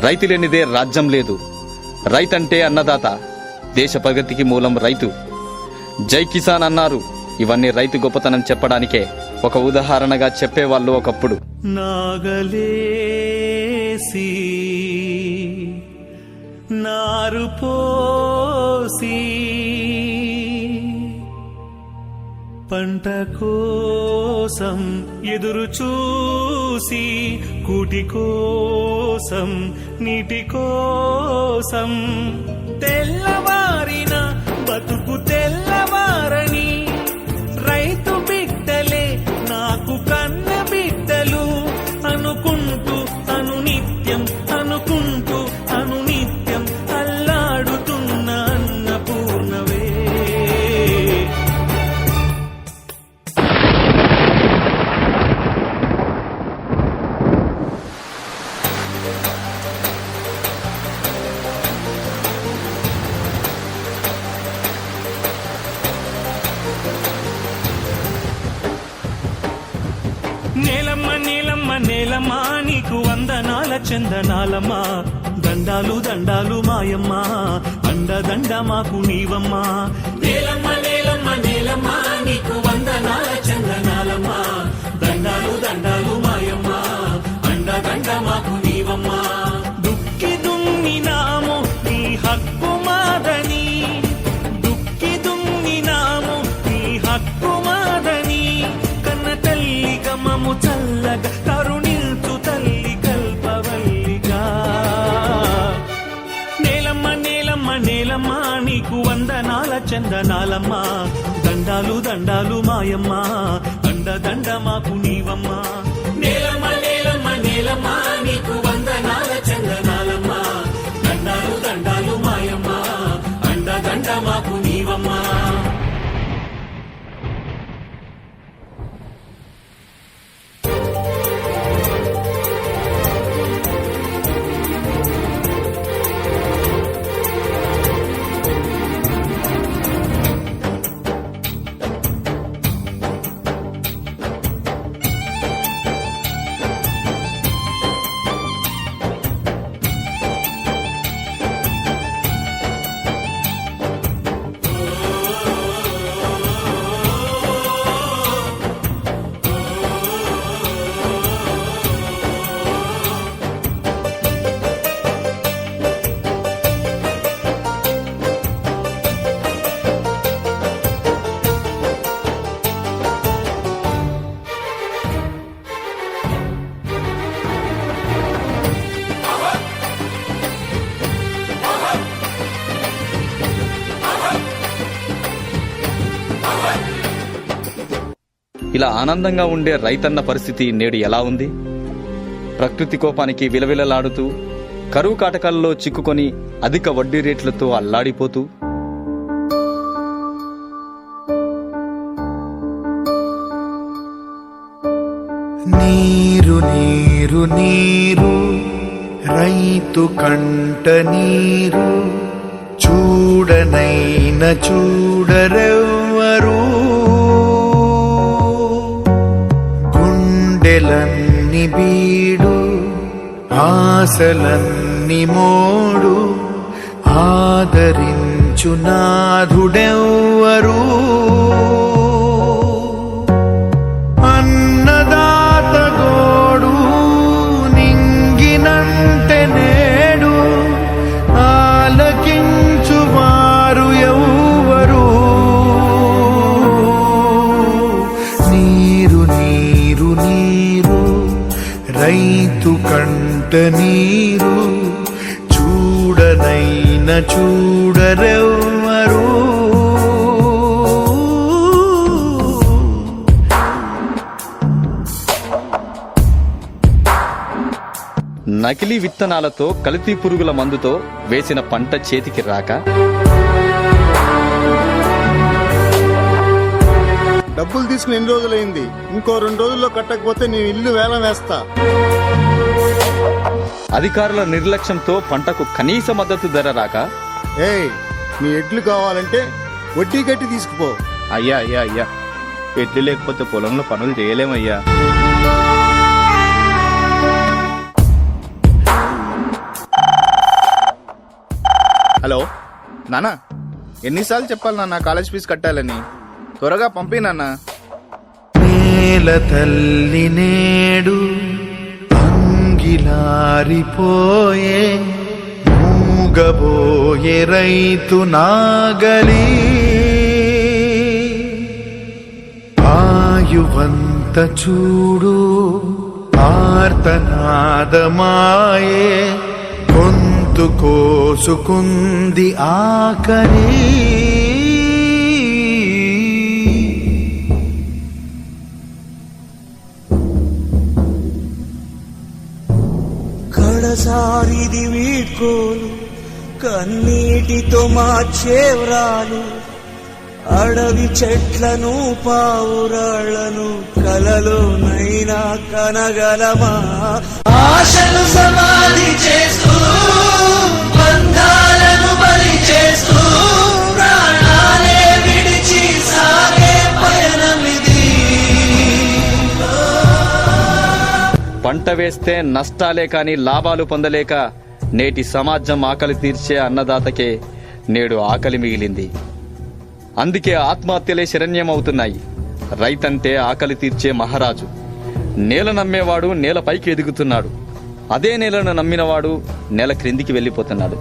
రైతు లేనిదే రాజ్యం లేదు. రైతంటే అన్నదాత, దేశ ప్రగతికి మూలం రైతు. జై కిసాన్ అన్నారు. ఇవన్నీ రైతు గొప్పతనం చెప్పడానికే ఒక ఉదాహరణగా చెప్పేవాళ్ళు ఒకప్పుడు. నాగలేసి నారు పోసి పంట కోసం ఎదురు చూసి కూటి కోసం నీటి కోసం తెల్లవారిన బతుకు తెల్లవారని రైతు బిడ్డలే నాకు కన్న బిడ్డలు అనుకుంటూ అనునిత్యం అల్లాడుతున్న అన్నపూర్ణవే. నేలమ్మ నేలమ్మ నేలమ్మ నీకు వందనాల చందనాలమ్మ, దండాలు దండాలు మాయమ్మ, అండదండ మాకు నీవమ్మ. నేలమ్మ నేలమ్మ నేలమ్మ నీకు వందనాల చందనాలమ్మ, దండాలు దండాలు మాయమ్మ, అండదండ మాకు నీవమ్మ. దుక్కి దున్నినాము నీ హక్కు మాదని, దుక్కి దున్నినాము నీ హక్కు మాదని, కన్న తల్లి గమము చల్లగా కరుణించు తల్లి కల్పవల్లిగా. నేలమ్మ నేలమ్మ నేలమ్మ నీకు వందనాల చందనాలమ్మ, దండాలు దండాలు మాయమ్మ, అండదండ మాకు నీవమ్మ. నేలమ్మ నేలమ్మ నేలమ్మ నీకు వందనాల చందనాలమ్మ, దండాలు దండాలు మాయమ్మ, అండదండ మాకు నీవమ్మ. ఇలా ఆనందంగా ఉండే రైతన్న పరిస్థితి నేడు ఎలా ఉంది? ప్రకృతి కోపానికి విలవిలలాడుతూ, కరువు కాటకాల్లో చిక్కుకొని అధిక వడ్డీ రేట్లతో అల్లాడిపోతూ, నీరు నీరు నీరు రైతు కంట నీరు, చూడనైన చూడరెవ్వరు. గుండెలన్ని బీడు ఆశలన్ని మోడు, ఆదరించు నాథుడెవ్వరు. అన్నదాత గోడు నింగినంటే నేడు, ఆలకించు వారు ఎవ్వరు. నీరు నీరు నీరు రైతు కంట నీరు, చూడనైన చూడరెవ్వరు. నకిలీ విత్తనాలతో, కల్తీ పురుగుల మందుతో వేసిన పంట చేతికి రాక, డబ్బులు తీసుకుని ఎన్ని రోజులైంది, ఇంకో 2 రోజుల్లో కట్టకపోతే నేను ఇల్లు వేలం వేస్తా. అధికారుల నిర్లక్ష్యంతో పంటకు కనీస మద్దతు ధర రాక, ఏయ్ నీ ఎడ్లు కావాలంటే వడ్డీ కట్టి తీసుకుపో. అయ్యా అయ్యా అయ్యా, ఎడ్లు లేకపోతే పొలంలో పనులు చేయలేమయ్యా. హలో నాన్న, ఎన్నిసార్లు చెప్పాలి నాన్న కాలేజ్ ఫీజు కట్టాలని? త్వరగా పంపి నాన్న. నేల తల్లి నేడు అంగిలారిపోయే, మూగబోయే రైతు నాగలి, ఆయువంత చూడు ఆర్తనాదమాయే, గొంతు కోసుకుంది ఆకలి. కడసారిది వీడ్కోలు, కన్నీటితో మార్చేవ్రాలు, అడవి చెట్లను పావురాళ్లను కలలోనైనా కనగలమా? ఆశలు సమాధి చేస్తూ, బంధాలను బలి చేస్తూ, ప్రాణాలే విడిచి సాగే పయనమిది. పంట వేస్తే నష్టాలే కాని లాభాలు పొందలేక నేటి సమాజం ఆకలి తీర్చే అన్నదాతకే నేడు ఆకలి మిగిలింది. అందుకే ఆత్మహత్యలే శరణ్యమవుతున్నాయి. రైతంటే ఆకలి తీర్చే మహారాజు. నేల నమ్మేవాడు నేల పైకి ఎదుగుతున్నాడు. అదే నేలను నమ్మినవాడు నేల క్రిందికి వెళ్ళిపోతున్నాడు.